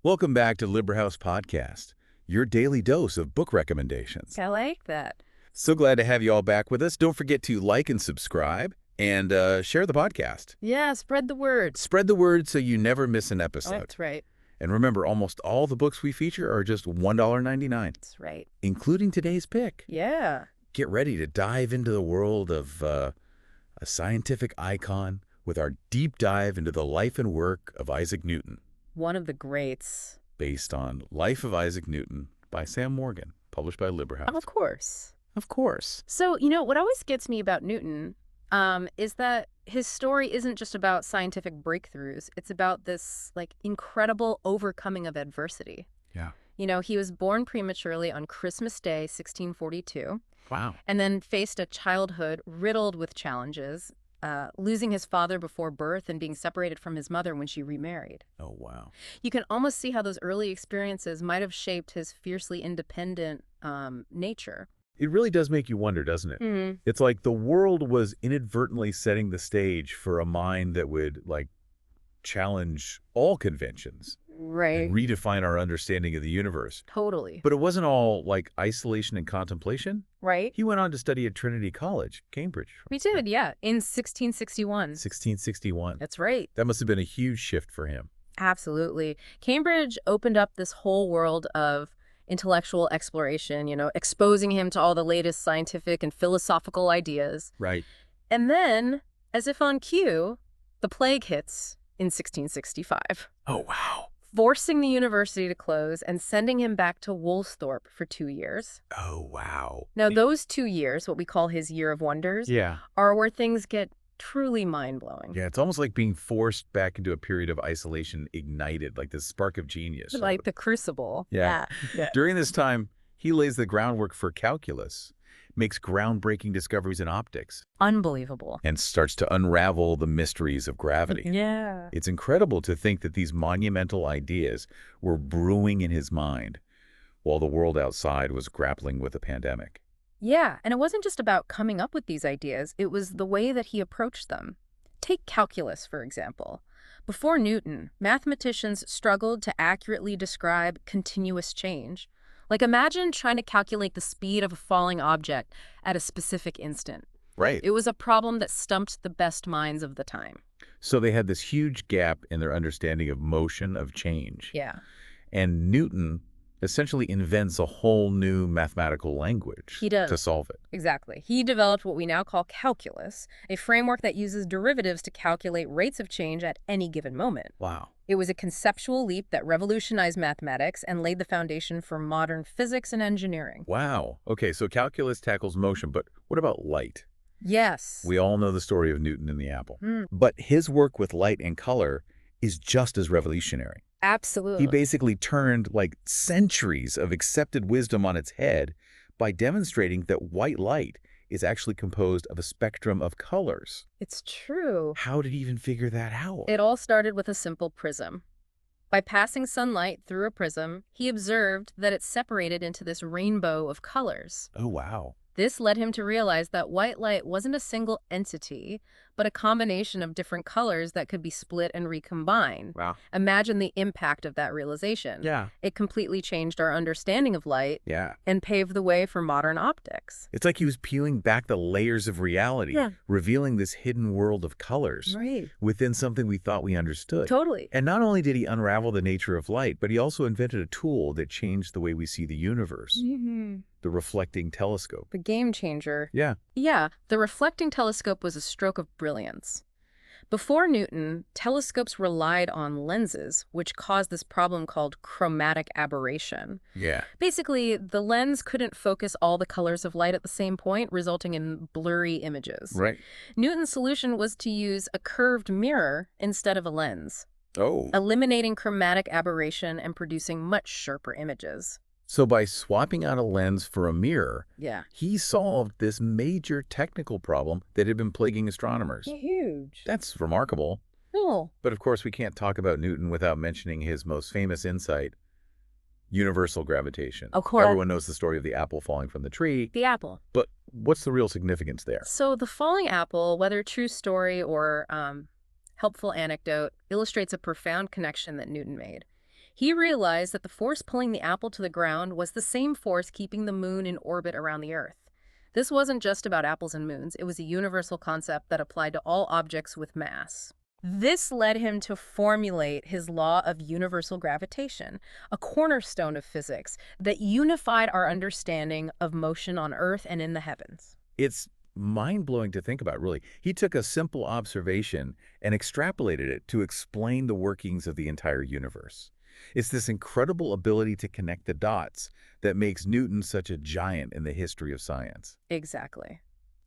Welcome back to Librihouse Podcast, your daily dose of book recommendations. I like that. So glad to have you all back with us. Don't forget to like and subscribe and share the podcast. Yeah, spread the word. Spread the word so you never miss an episode. That's right. And remember, almost all the books we feature are just $1.99. That's right. Including today's pick. Yeah. Get ready to dive into the world of a scientific icon with our deep dive into the life and work of Isaac Newton. One of the greats. Based on Life of Isaac Newton by Sam Morgan, published by Librihouse. Of course. Of course. So, what always gets me about Newton is that his story isn't just about scientific breakthroughs. It's about this, incredible overcoming of adversity. Yeah. He was born prematurely on Christmas Day, 1642. Wow. And then faced a childhood riddled with challenges, losing his father before birth and being separated from his mother when she remarried. Oh, wow. You can almost see how those early experiences might have shaped his fiercely independent nature. It really does make you wonder, doesn't it? Mm-hmm. It's like the world was inadvertently setting the stage for a mind that would, challenge all conventions. Right. And redefine our understanding of the universe. Totally. But it wasn't all, isolation and contemplation. Right. He went on to study at Trinity College, Cambridge. We did, yeah, in 1661. 1661. That's right. That must have been a huge shift for him. Absolutely. Cambridge opened up this whole world of intellectual exploration, exposing him to all the latest scientific and philosophical ideas. Right. And then, as if on cue, the plague hits in 1665. Oh, wow. Forcing the university to close and sending him back to Woolsthorpe for 2 years. Oh, wow. Now, those 2 years, what we call his year of wonders, are where things get truly mind-blowing. Yeah, it's almost like being forced back into a period of isolation ignited, like this spark of genius. Like the crucible. Yeah. Yeah. During this time, he lays the groundwork for calculus, makes groundbreaking discoveries in optics, Unbelievable. and starts to unravel the mysteries of gravity. Yeah. It's incredible to think that these monumental ideas were brewing in his mind while the world outside was grappling with a pandemic. Yeah, and it wasn't just about coming up with these ideas, it was the way that he approached them. Take calculus, for example. Before Newton, mathematicians struggled to accurately describe continuous change. Imagine trying to calculate the speed of a falling object at a specific instant. Right. It was a problem that stumped the best minds of the time. So they had this huge gap in their understanding of motion, of change. Yeah. And Newton essentially invents a whole new mathematical language He does. to solve it. Exactly. He developed what we now call calculus, a framework that uses derivatives to calculate rates of change at any given moment. Wow. It was a conceptual leap that revolutionized mathematics and laid the foundation for modern physics and engineering. Wow. Okay, so calculus tackles motion, but what about light? Yes. We all know the story of Newton and the apple. Hmm. But his work with light and color is just as revolutionary. Absolutely. He basically turned centuries of accepted wisdom on its head by demonstrating that white light is actually composed of a spectrum of colors. It's true. How did he even figure that out? It all started with a simple prism. By passing sunlight through a prism, he observed that it separated into this rainbow of colors. Oh, wow. This led him to realize that white light wasn't a single entity, but a combination of different colors that could be split and recombined. Wow. Imagine the impact of that realization. Yeah. It completely changed our understanding of light Yeah. and paved the way for modern optics. It's like he was peeling back the layers of reality, revealing this hidden world of colors Right. within something we thought we understood. Totally. And not only did he unravel the nature of light, but he also invented a tool that changed the way we see the universe, the reflecting telescope. The game changer. Yeah. Yeah, the reflecting telescope was a stroke of brilliance. Before Newton, telescopes relied on lenses, which caused this problem called chromatic aberration. Yeah. Basically, the lens couldn't focus all the colors of light at the same point, resulting in blurry images. Right. Newton's solution was to use a curved mirror instead of a lens, Oh. eliminating chromatic aberration and producing much sharper images. So by swapping out a lens for a mirror, Yeah. he solved this major technical problem that had been plaguing astronomers. Huge. That's remarkable. Cool. But of course, we can't talk about Newton without mentioning his most famous insight, universal gravitation. Of course. Everyone knows the story of the apple falling from the tree. The apple. But what's the real significance there? So the falling apple, whether true story or helpful anecdote, illustrates a profound connection that Newton made. He realized that the force pulling the apple to the ground was the same force keeping the moon in orbit around the Earth. This wasn't just about apples and moons. It was a universal concept that applied to all objects with mass. This led him to formulate his law of universal gravitation, a cornerstone of physics that unified our understanding of motion on Earth and in the heavens. It's mind-blowing to think about, really. He took a simple observation and extrapolated it to explain the workings of the entire universe. It's this incredible ability to connect the dots that makes Newton such a giant in the history of science. Exactly.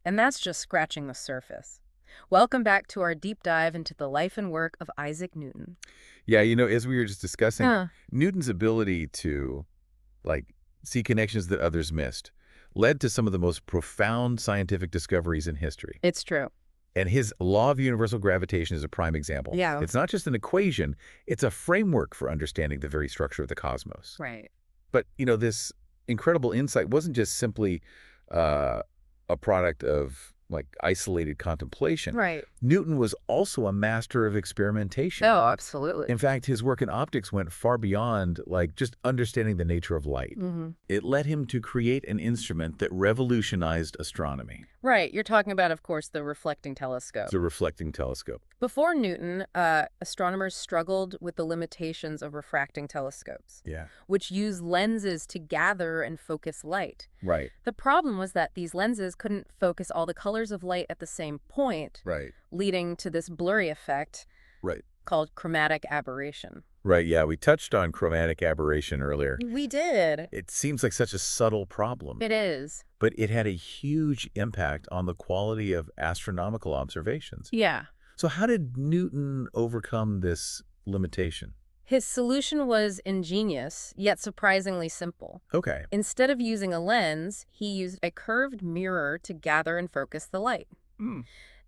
And that's just scratching the surface. Welcome back to our deep dive into the life and work of Isaac Newton. Yeah, as we were just discussing, Newton's ability to, see connections that others missed led to some of the most profound scientific discoveries in history. It's true. And his law of universal gravitation is a prime example. Yeah. It's not just an equation, it's a framework for understanding the very structure of the cosmos. Right. But, this incredible insight wasn't just simply a product of, isolated contemplation. Right. Newton was also a master of experimentation. Oh, absolutely. In fact, his work in optics went far beyond, just understanding the nature of light. It led him to create an instrument that revolutionized astronomy. Right. You're talking about, of course, the reflecting telescope. The reflecting telescope. Before Newton, astronomers struggled with the limitations of refracting telescopes, Yeah. which use lenses to gather and focus light. Right. The problem was that these lenses couldn't focus all the colors of light at the same point, Right. leading to this blurry effect Right. called chromatic aberration. Right, yeah. We touched on chromatic aberration earlier. We did. It seems like such a subtle problem. It is. But it had a huge impact on the quality of astronomical observations. Yeah. So how did Newton overcome this limitation? His solution was ingenious, yet surprisingly simple. Okay. Instead of using a lens, he used a curved mirror to gather and focus the light.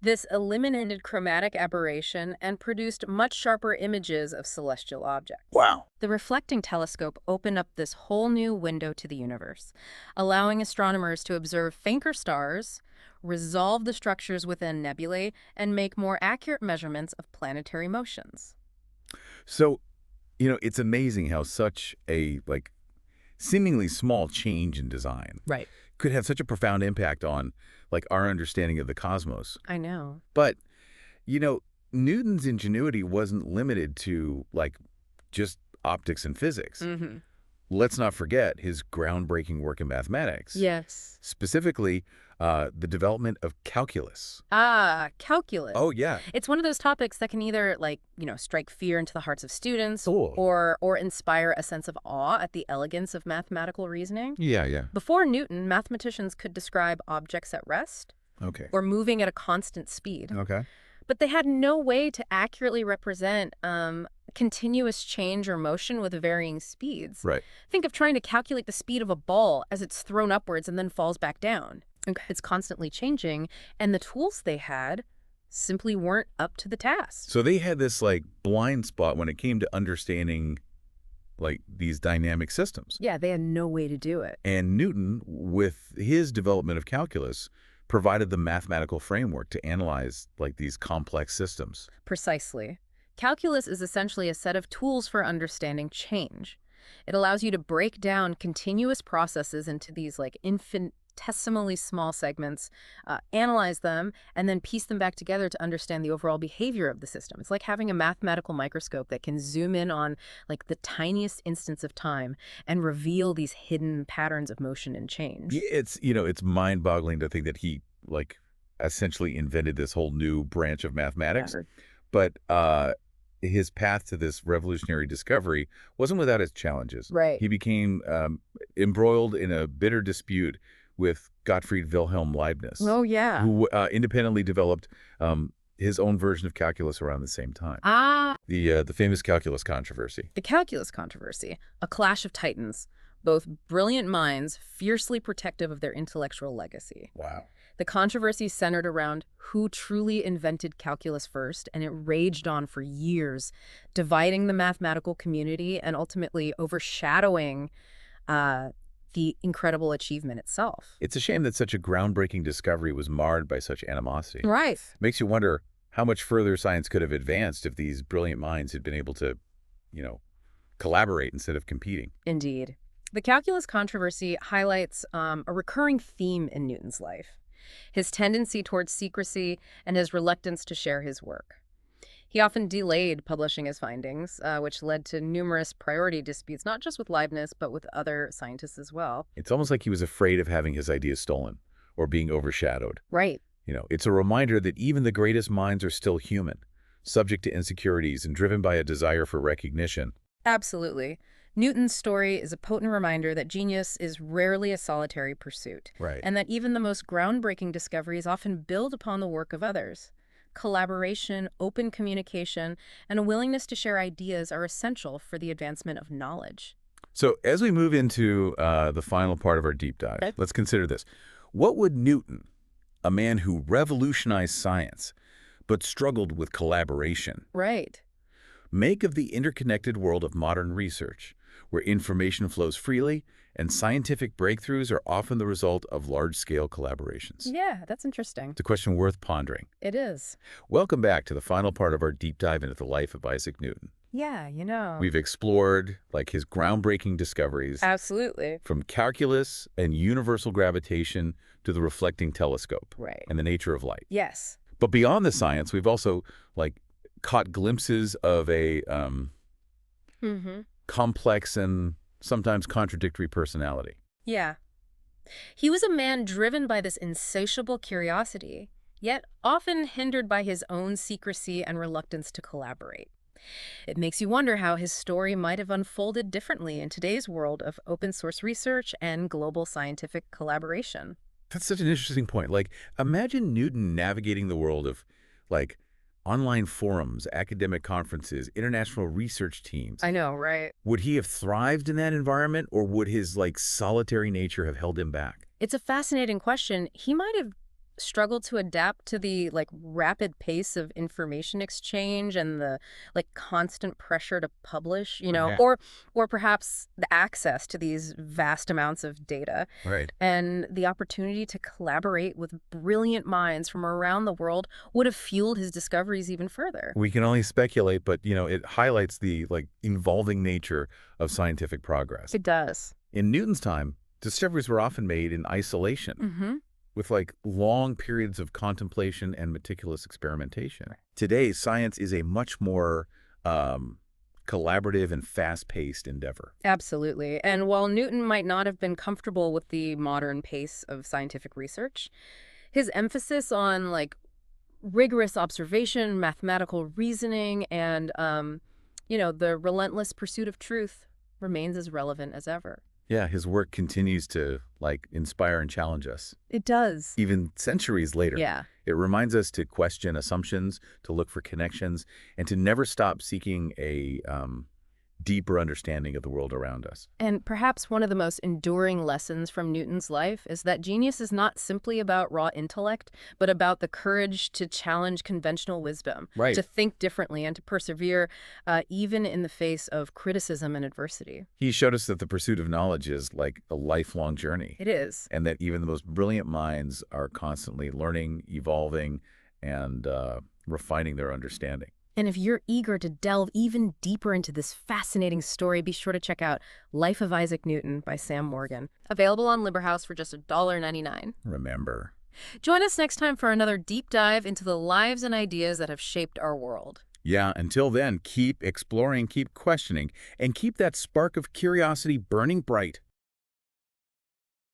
This eliminated chromatic aberration and produced much sharper images of celestial objects. Wow. The reflecting telescope opened up this whole new window to the universe, allowing astronomers to observe fainter stars, resolve the structures within nebulae, and make more accurate measurements of planetary motions. So, it's amazing how such a, seemingly small change in design Right. could have such a profound impact on, our understanding of the cosmos. I know. But, Newton's ingenuity wasn't limited to, just optics and physics. Let's not forget his groundbreaking work in mathematics. Yes. Specifically, the development of calculus. Calculus. Oh, yeah. It's one of those topics that can either, strike fear into the hearts of students Oh. or inspire a sense of awe at the elegance of mathematical reasoning. Yeah. Before Newton, mathematicians could describe objects at rest Okay. or moving at a constant speed. Okay. But they had no way to accurately represent continuous change or motion with varying speeds. Right. Think of trying to calculate the speed of a ball as it's thrown upwards and then falls back down. It's constantly changing, and the tools they had simply weren't up to the task. So they had this, blind spot when it came to understanding, these dynamic systems. Yeah, they had no way to do it. And Newton, with his development of calculus, provided the mathematical framework to analyze, these complex systems. Precisely. Calculus is essentially a set of tools for understanding change. It allows you to break down continuous processes into these, infinitesimally small segments, analyze them, and then piece them back together to understand the overall behavior of the system. It's like having a mathematical microscope that can zoom in on, the tiniest instance of time and reveal these hidden patterns of motion and change. It's, it's mind-boggling to think that he, essentially invented this whole new branch of mathematics. Yeah. But his path to this revolutionary discovery wasn't without its challenges. Right. He became embroiled in a bitter dispute with Gottfried Wilhelm Leibniz, Oh, yeah. who independently developed his own version of calculus around the same time. The famous calculus controversy. The calculus controversy, a clash of titans, both brilliant minds fiercely protective of their intellectual legacy. Wow. The controversy centered around who truly invented calculus first, and it raged on for years, dividing the mathematical community and ultimately overshadowing the incredible achievement itself. It's a shame that such a groundbreaking discovery was marred by such animosity. Right. Makes you wonder how much further science could have advanced if these brilliant minds had been able to, collaborate instead of competing. Indeed. The calculus controversy highlights a recurring theme in Newton's life: his tendency towards secrecy and his reluctance to share his work. He often delayed publishing his findings, which led to numerous priority disputes, not just with Leibniz, but with other scientists as well. It's almost like he was afraid of having his ideas stolen or being overshadowed. Right. It's a reminder that even the greatest minds are still human, subject to insecurities and driven by a desire for recognition. Absolutely. Newton's story is a potent reminder that genius is rarely a solitary pursuit, Right. and that even the most groundbreaking discoveries often build upon the work of others. Collaboration, open communication, and a willingness to share ideas are essential for the advancement of knowledge. So as we move into the final part of our deep dive, Okay. let's consider this. What would Newton, a man who revolutionized science but struggled with collaboration, Right. make of the interconnected world of modern research, where information flows freely and scientific breakthroughs are often the result of large-scale collaborations? Yeah, that's interesting. It's a question worth pondering. It is. Welcome back to the final part of our deep dive into the life of Isaac Newton. Yeah. We've explored his groundbreaking discoveries, Absolutely. from calculus and universal gravitation to the reflecting telescope Right. and the nature of light. Yes. But beyond the science, we've also caught glimpses of a Mm-hmm. complex and sometimes contradictory personality. Yeah. He was a man driven by this insatiable curiosity, yet often hindered by his own secrecy and reluctance to collaborate. It makes you wonder how his story might have unfolded differently in today's world of open source research and global scientific collaboration. That's such an interesting point. Imagine Newton navigating the world of online forums, academic conferences, international research teams. I know, right? Would he have thrived in that environment, or would his solitary nature have held him back? It's a fascinating question. He might have struggled to adapt to the rapid pace of information exchange and the constant pressure to publish, Yeah. or perhaps the access to these vast amounts of data Right. and the opportunity to collaborate with brilliant minds from around the world would have fueled his discoveries even further. We can only speculate, but it highlights the evolving nature of scientific progress. It does. In Newton's time, discoveries were often made in isolation, Mm-hmm. with long periods of contemplation and meticulous experimentation. Today, science is a much more collaborative and fast-paced endeavor. Absolutely. And while Newton might not have been comfortable with the modern pace of scientific research, his emphasis on rigorous observation, mathematical reasoning, and the relentless pursuit of truth remains as relevant as ever. Yeah, his work continues to inspire and challenge us. It does. Even centuries later. Yeah. It reminds us to question assumptions, to look for connections, and to never stop seeking a deeper understanding of the world around us. And perhaps one of the most enduring lessons from Newton's life is that genius is not simply about raw intellect, but about the courage to challenge conventional wisdom, Right. to think differently, and to persevere even in the face of criticism and adversity. He showed us that the pursuit of knowledge is a lifelong journey, It is. and that even the most brilliant minds are constantly learning, evolving, and refining their understanding. And if you're eager to delve even deeper into this fascinating story, be sure to check out Life of Isaac Newton by Sam Morgan. Available on Librihouse for just $1.99. Remember. Join us next time for another deep dive into the lives and ideas that have shaped our world. Yeah, until then, keep exploring, keep questioning, and keep that spark of curiosity burning bright.